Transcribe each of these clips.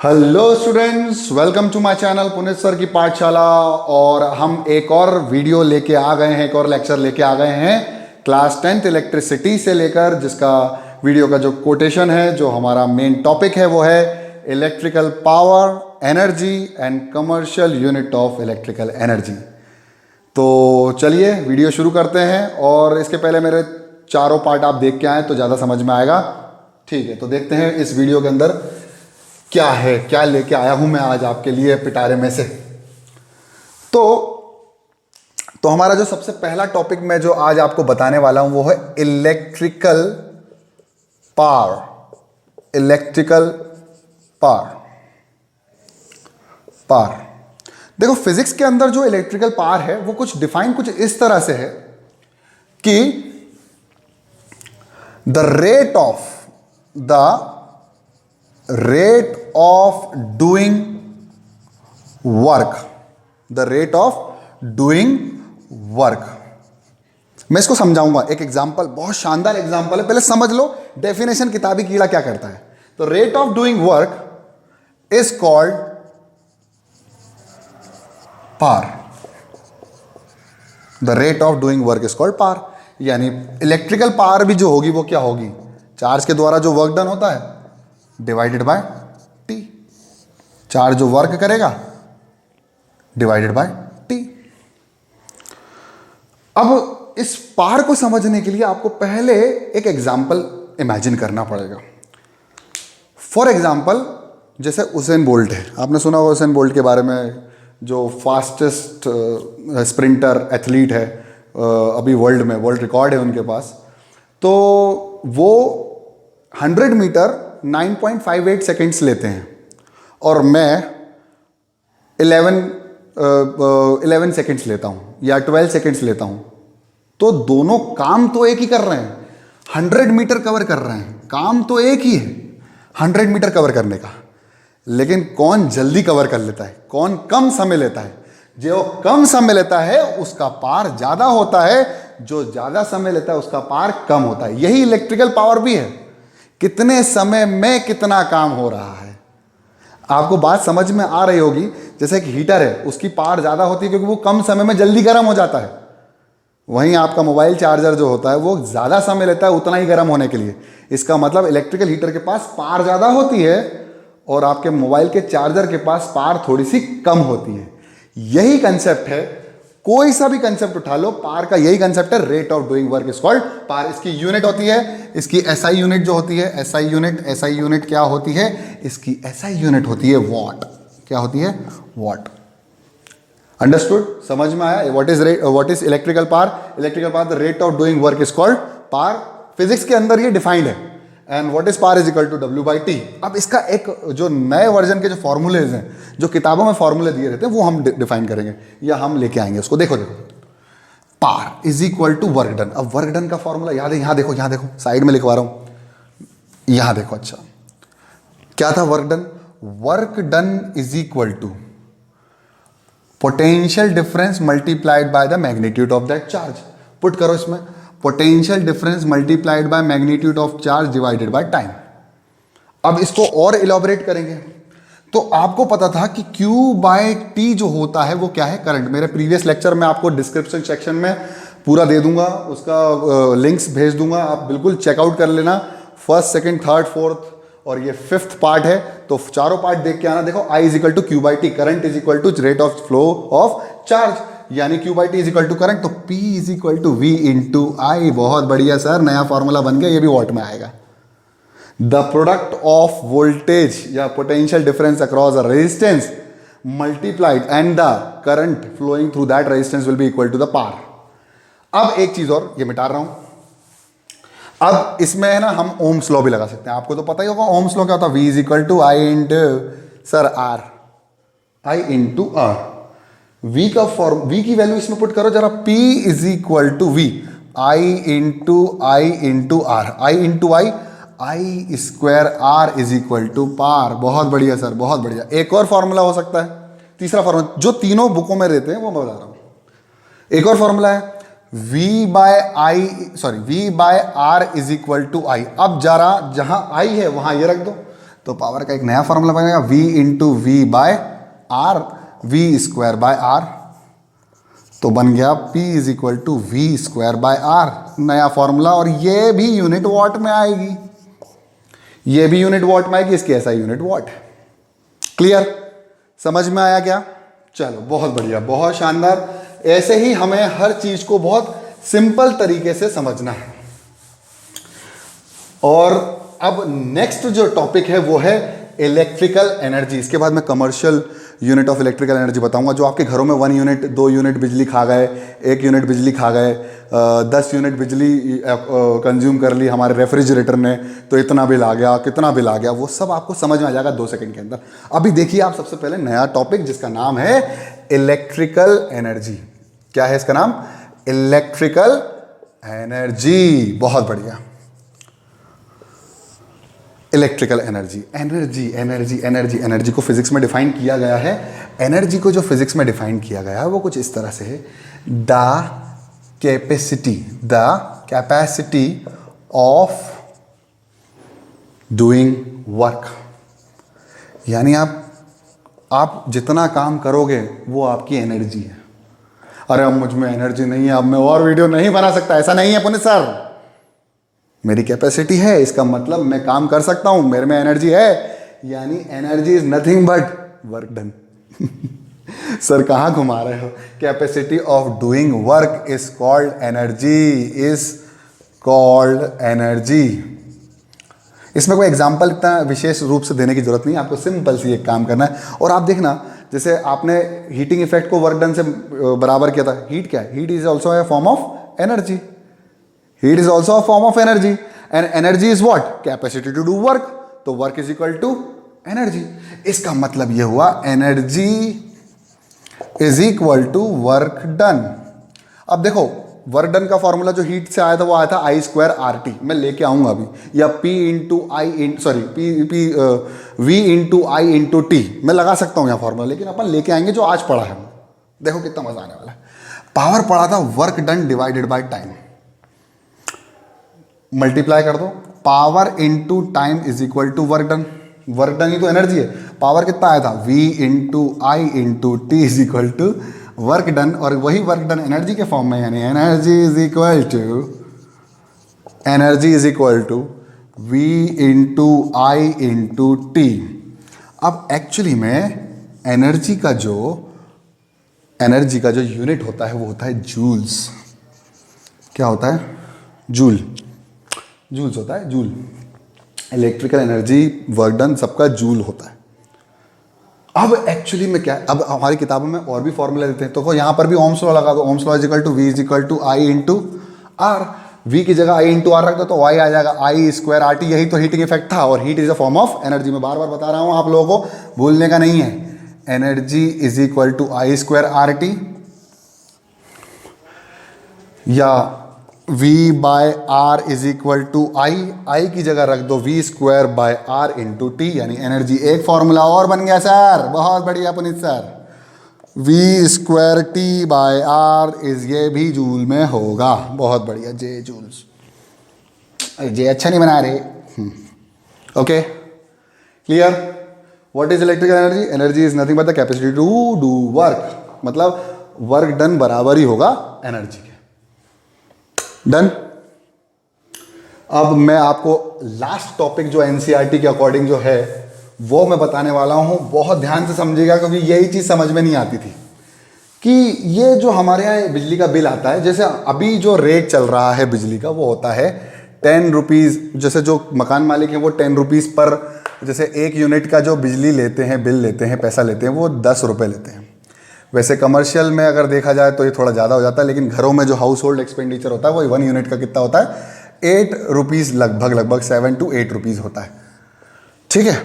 Hello students, welcome to my channel Puneet sir की पाठशाला। और हम एक और वीडियो लेके आ गए हैं, एक और लेक्चर लेके आ गए हैं क्लास 10th इलेक्ट्रिसिटी से लेकर, जिसका वीडियो का जो कोटेशन है, जो हमारा मेन टॉपिक है, वो है electrical power, energy and commercial unit of electrical energy. तो चलिए वीडियो शुरू करते हैं। और इसके पहले मेरे चारों पार्ट आप देख के आए तो ज़्यादा समझ में आएगा। ठीक है, तो देखते हैं इस वीडियो के अंदर क्या है, क्या लेके आया हूं मैं आज आपके लिए पिटारे में से। तो हमारा जो सबसे पहला टॉपिक मैं जो आज आपको बताने वाला हूं वो है electrical power. Electrical power power देखो, फिजिक्स के अंदर जो इलेक्ट्रिकल पावर है वो कुछ डिफाइन कुछ इस तरह से है कि the rate of doing work, the rate of doing work. मैं इसको समझाऊंगा, एक एग्जांपल, बहुत शानदार एग्जांपल है, पहले समझ लो डेफिनेशन किताबी कीड़ा क्या करता है। तो rate of doing work is called power. The rate of doing work is called power, यानी इलेक्ट्रिकल पावर भी जो होगी वो क्या होगी, चार्ज के द्वारा जो वर्क डन होता है डिवाइडेड बाय टी। चार्ज जो वर्क करेगा डिवाइडेड बाय टी। अब इस पावर को समझने के लिए आपको पहले एक एग्जांपल इमेजिन करना पड़ेगा। फॉर एग्जांपल, जैसे उसेन बोल्ट है, आपने सुना होगा उसेन बोल्ट के बारे में, जो फास्टेस्ट स्प्रिंटर एथलीट है अभी वर्ल्ड में, वर्ल्ड रिकॉर्ड है उनके पास। तो वो 100 मीटर 9.58 सेकेंड्स लेते हैं और मैं 11 सेकेंड्स लेता हूँ या 12 सेकेंड्स लेता हूँ। तो दोनों काम तो एक ही कर रहे हैं, 100 मीटर कवर कर रहे हैं, काम तो एक ही है 100 मीटर कवर करने का। लेकिन कौन जल्दी कवर कर लेता है, कौन कम समय लेता है? जो कम समय लेता है उसका पावर ज्यादा होता है, जो ज्यादा समय लेता है उसका पावर कम होता है। यही इलेक्ट्रिकल पावर भी है, कितने समय में कितना काम हो रहा है। आपको बात समझ में आ रही होगी। जैसे एक हीटर है, उसकी पावर ज्यादा होती है क्योंकि वो कम समय में जल्दी गर्म हो जाता है। वहीं आपका मोबाइल चार्जर जो होता है वो ज्यादा समय लेता है उतना ही गर्म होने के लिए। इसका मतलब इलेक्ट्रिकल हीटर के पास पावर ज्यादा होती है और आपके मोबाइल के चार्जर के पास पावर थोड़ी सी कम होती है। यही कंसेप्ट है, कोई सा भी कंसेप्ट उठा लो, पावर का यही कंसेप्ट है, rate of doing work is called power. इसकी यूनिट होती है, इसकी एसआई यूनिट जो होती है, एसआई यूनिट क्या होती है, इसकी एसआई यूनिट होती है वॉट। क्या होती है? वॉट। अंडरस्टूड? समझ में आया? What is electrical power? Electrical power the rate of doing work is called power. Physics के अंदर ये डिफाइंड है। And what is power is equal to W by T. अब इसका एक जो नए वर्जन के जो फॉर्मूलेज हैं, जो किताबों में फॉर्मूले दिए रहते हैं, वो हम डिफाइन करेंगे या हम लेके आएंगे उसको। देखो power is equal to work done. अब वर्क डन का फॉर्मूला याद है? यहां देखो साइड में लिखवा रहा हूं, यहां देखो। अच्छा, क्या था work done? Work done is equal to potential difference multiplied by the magnitude of that charge. Put करो इसमें, potential difference multiplied by magnitude of charge divided by time. अब इसको और इलॉबरेट करेंगे तो आपको पता था कि Q बाय टी जो होता है वो क्या है? करंट। मेरे प्रीवियस लेक्चर में आपको डिस्क्रिप्शन सेक्शन में पूरा दे दूंगा, उसका लिंक्स भेज दूंगा, आप बिल्कुल चेकआउट कर लेना। फर्स्ट, सेकंड, थर्ड, फोर्थ और ये 5th पार्ट है, तो चारों पार्ट देख के आना। देखो, I is equal to Q by T, current is equal to rate of flow of charge, यानी Q by T is equal to current, तो P is equal to V into I. बहुत बढ़िया sir, नया formula बन गया, ये भी watt में आएगा। द प्रोडक्ट ऑफ वोल्टेज या potential difference across a resistance multiplied and the current flowing through that resistance will be equal to the power. अब एक चीज और, ये मिटा रहा हूं। अब इसमें है ना, हम ओम्स लॉ भी लगा सकते हैं। आपको तो पता ही होगा ओम्स लॉ क्या होता है, V is equal to I into sir R, I into R. V का फॉर्म, V की वैल्यू इसमें पुट करो जरा, P is equal to V, I into R, I into I square R is equal to power. बहुत बढ़िया sir, बहुत बढ़िया। एक और फॉर्मूला हो सकता है, तीसरा फॉर्मूला जो तीनों बुकों में रहते हैं वो मैं बता रहा हूं। एक और फॉर्मूला है V by R is equal to I. अब जरा जहां आई है वहां ये रख दो, तो पावर का एक नया फॉर्मूला बनेगा, V into V by R, V square by R. तो बन गया P is equal to V square by R, नया फॉर्मूला। और ये भी यूनिट वॉट में आएगी, ये भी यूनिट वॉट में आएगी, इसकी ऐसा यूनिट वॉट। क्लियर, समझ में आया क्या? चलो बहुत बढ़िया, बहुत शानदार। ऐसे ही हमें हर चीज को बहुत सिंपल तरीके से समझना है। और अब नेक्स्ट जो टॉपिक है वो है इलेक्ट्रिकल एनर्जी। इसके बाद मैं commercial unit of electrical energy बताऊंगा, जो आपके घरों में 1 यूनिट 2 यूनिट बिजली खा गए, 1 यूनिट बिजली खा गए, 10 यूनिट बिजली कंज्यूम कर ली हमारे रेफ्रिजरेटर ने, तो इतना बिल आ गया, कितना बिल आ गया, वो सब आपको समझ में आ जाएगा 2 सेकंड के अंदर। अभी देखिए आप सबसे पहले नया टॉपिक जिसका नाम है इलेक्ट्रिकल एनर्जी। क्या है इसका नाम? Electrical energy. बहुत बढ़िया, electrical energy. Energy energy energy energy को फिजिक्स में डिफाइन किया गया है। एनर्जी को जो फिजिक्स में डिफाइन किया गया है वो कुछ इस तरह से है, the capacity of doing work. यानी आप जितना काम करोगे वो आपकी एनर्जी है। अरे अब मुझ में एनर्जी नहीं है, अब मैं और वीडियो नहीं बना सकता, ऐसा नहीं है पुनित सर। मेरी कैपेसिटी है, इसका मतलब मैं काम कर सकता हूं, मेरे में एनर्जी है। यानी energy is nothing but work done. Sir कहां घुमा रहे हो? Capacity of doing work is called energy, is called energy. इसमें कोई एग्जाम्पल इतना विशेष रूप से देने की जरूरत नहीं है, आपको सिंपल सी एक काम करना है। और आप देखना, जैसे आपने हीटिंग इफेक्ट को वर्क डन से बराबर किया था। हीट क्या है? Heat is also a form of energy. Heat is also a form of energy, and energy is what? Capacity to do work. तो work is equal to energy. इसका मतलब ये हुआ energy is equal to work done. अब देखो work done का formula जो heat से आया था वो आया था I स्क्वायर आर टी, मैं लेके आऊंगा अभी, या P into I V into I into T, मैं लगा सकता हूं यहाँ फॉर्मूला, लेकिन अपन लेके आएंगे जो आज पढ़ा है। देखो कितना मजा आने वाला है। पावर पढ़ा था work done divided by time, multiply कर दो, power into time is equal to work done. Work done ही तो एनर्जी है। पावर कितना आया था? V into I into T is equal to work done, और वही वर्क डन एनर्जी के फॉर्म में, यानी energy is equal to V into I into T. अब एक्चुअली में एनर्जी का जो यूनिट होता है वो होता है जूल्स। क्या होता है? जूल्स होता है, joule. Electrical energy, work done, सबका जूल होता है। अब एक्चुअली में क्या है, अब हमारी किताबों में और भी फॉर्मूला देते हैं, तो यहाँ पर भी ओम्स लॉ लगा दो। Ohm's law is equal to V is equal to I into R. V की जगह I इंटू आर रख दो तो Y आ जाएगा, I स्क्वायर आर टी। यही तो हीटिंग इफेक्ट था, और heat is a form of energy. मैं बार बार बता रहा हूँ, आप लोगों को भूलने का नहीं है। Energy is equal to I square R T, या V by R is equal to I की जगह रख दो V square by R into T, यानी एनर्जी। एक फॉर्मूला और बन गया सर, बहुत बढ़िया Puneet sir. V square T by R is, ये भी जूल में होगा। बहुत बढ़िया, जे जूल्स। जे अच्छा नहीं बना रहे। Okay, clear? What is electrical energy? Energy is nothing but the capacity to do work. मतलब वर्क डन बराबर ही होगा एनर्जी के। डन। अब मैं आपको लास्ट टॉपिक जो एनसीईआरटी के अकॉर्डिंग जो है वो मैं बताने वाला हूं, बहुत ध्यान से समझिएगा, क्योंकि यही चीज समझ में नहीं आती थी कि ये जो हमारे यहाँ बिजली का बिल आता है, जैसे अभी जो रेट चल रहा है बिजली का वो होता है 10 रुपीज़। जैसे जो मकान मालिक हैं वो 10 रुपीज़ पर, जैसे 1 यूनिट का जो बिजली लेते हैं, बिल लेते हैं, पैसा लेते हैं, वो 10 रुपये लेते हैं। वैसे कमर्शियल में अगर देखा जाए तो ये थोड़ा ज़्यादा हो जाता है, लेकिन घरों में जो हाउस होल्ड एक्सपेंडिचर होता है वो 1 यूनिट का कितना होता है? 8 रुपीज़, लगभग 7 to 8 रुपीज़ होता है। ठीक है।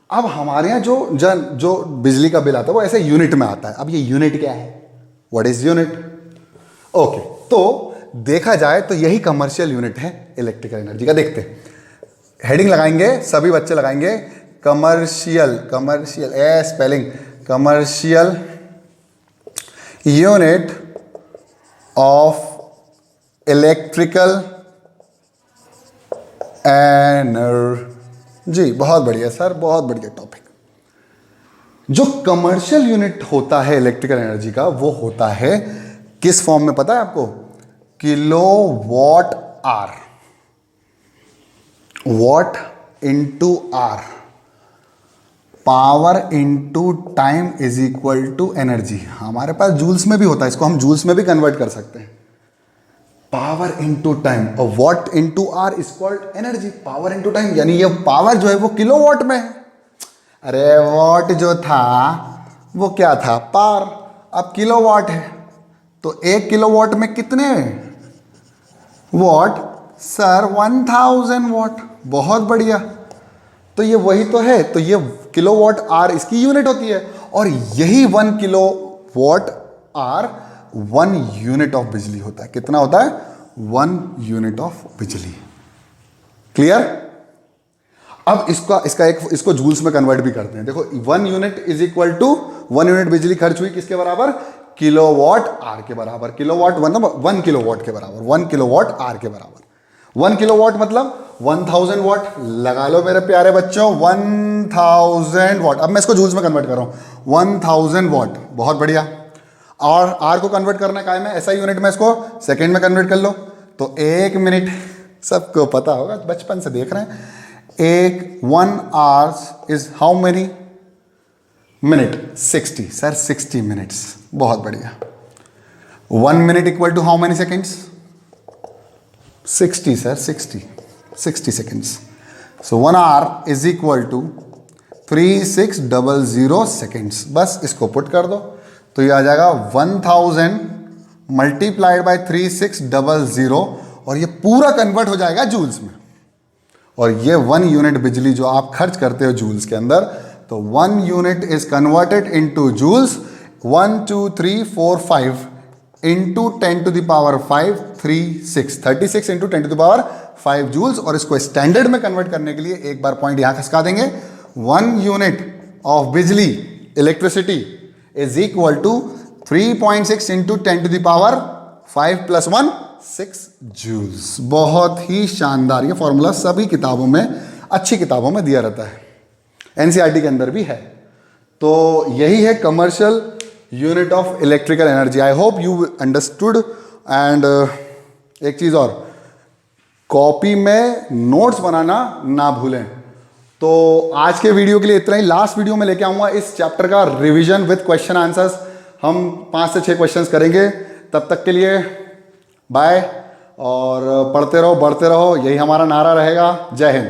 अब हमारे यहाँ जो बिजली का बिल आता है वो ऐसे यूनिट में आता है। अब ये यूनिट क्या है? What is unit? ओके, तो देखा जाए तो यही कमर्शियल यूनिट है इलेक्ट्रिकल एनर्जी का। देखते हैं, हेडिंग लगाएंगे, सभी बच्चे लगाएंगे commercial, spelling commercial unit of electrical जी बहुत बढ़िया सर, बहुत बढ़िया टॉपिक। जो कमर्शियल यूनिट होता है इलेक्ट्रिकल एनर्जी का, वो होता है किस फॉर्म में पता है आपको? Kilowatt hour, watt into hour, power into time is equal to energy. हमारे पास जूल्स में भी होता है, इसको हम जूल्स में भी कन्वर्ट कर सकते हैं। पावर इंटू टाइम और watt into hour is called energy. Power into time यानी ये पावर जो है वो किलो वॉट में है। अरे वॉट जो था वो क्या था? पावर। अब किलो वॉट है तो 1 किलो वॉट में कितने वॉट? Sir 1000 what. बहुत बढ़िया, तो ये वही तो है। तो ये किलो वॉट आर इसकी यूनिट होती है, और यही 1 kilowatt hour 1 unit of बिजली होता है। कितना होता है? 1 यूनिट ऑफ बिजली। क्लियर? अब इसको जूल्स में कन्वर्ट भी करते हैं। देखो 1 unit is equal to 1 unit बिजली खर्च हुई किसके बराबर? किलो वॉट आर के बराबर। किलो वॉट 1 किलो वॉट के बराबर, 1 किलो वॉट आर के बराबर। 1 किलो वॉट मतलब 1000 वॉट। लगा लो मेरे प्यारे बच्चों, 1000 वॉट। अब मैं इसको जूल्स में कन्वर्ट कर रहा हूं, 1000 वॉट। बहुत बढ़िया। और आर को कन्वर्ट करना काय में? ऐसा यूनिट में इसको सेकेंड में कन्वर्ट कर लो तो 1 मिनट। सबको पता होगा, बचपन से देख रहे हैं। 1 hours is how many minute? 60 sir, 60 minutes. बहुत बढ़िया। 1 minute equal to how many seconds? 60 sir, 60 seconds. So 1 hour is equal to 3600 seconds. बस इसको पुट कर दो तो ये आ जाएगा 1000 मल्टीप्लाइड बाय 3600, और ये पूरा कन्वर्ट हो जाएगा जूल्स में। और ये 1 यूनिट बिजली जो आप खर्च करते हो जूल्स के अंदर, तो 1 unit is converted into joules 1 2 3 4 5 into 10 to the power 5 36 into 10 to the power 5 joules. और इसको स्टैंडर्ड में कन्वर्ट करने के लिए एक बार पॉइंट यहां खसका देंगे। 1 यूनिट ऑफ बिजली electricity is equal to 3.6 into 10 to the power 5 plus 1 6 joules. बहुत ही शानदार। ये फॉर्मूला सभी किताबों में, अच्छी किताबों में दिया रहता है, एनसीईआरटी के अंदर भी है। तो यही है commercial unit of electrical energy. I hope you understood. And एक चीज और, कॉपी में नोट्स बनाना ना भूलें। तो आज के वीडियो के लिए इतना ही। लास्ट वीडियो में लेके आऊंगा इस चैप्टर का रिवीजन विद क्वेश्चन आंसर्स। हम 5 से 6 क्वेश्चंस करेंगे। तब तक के लिए बाय, और पढ़ते रहो, बढ़ते रहो, यही हमारा नारा रहेगा। जय हिंद।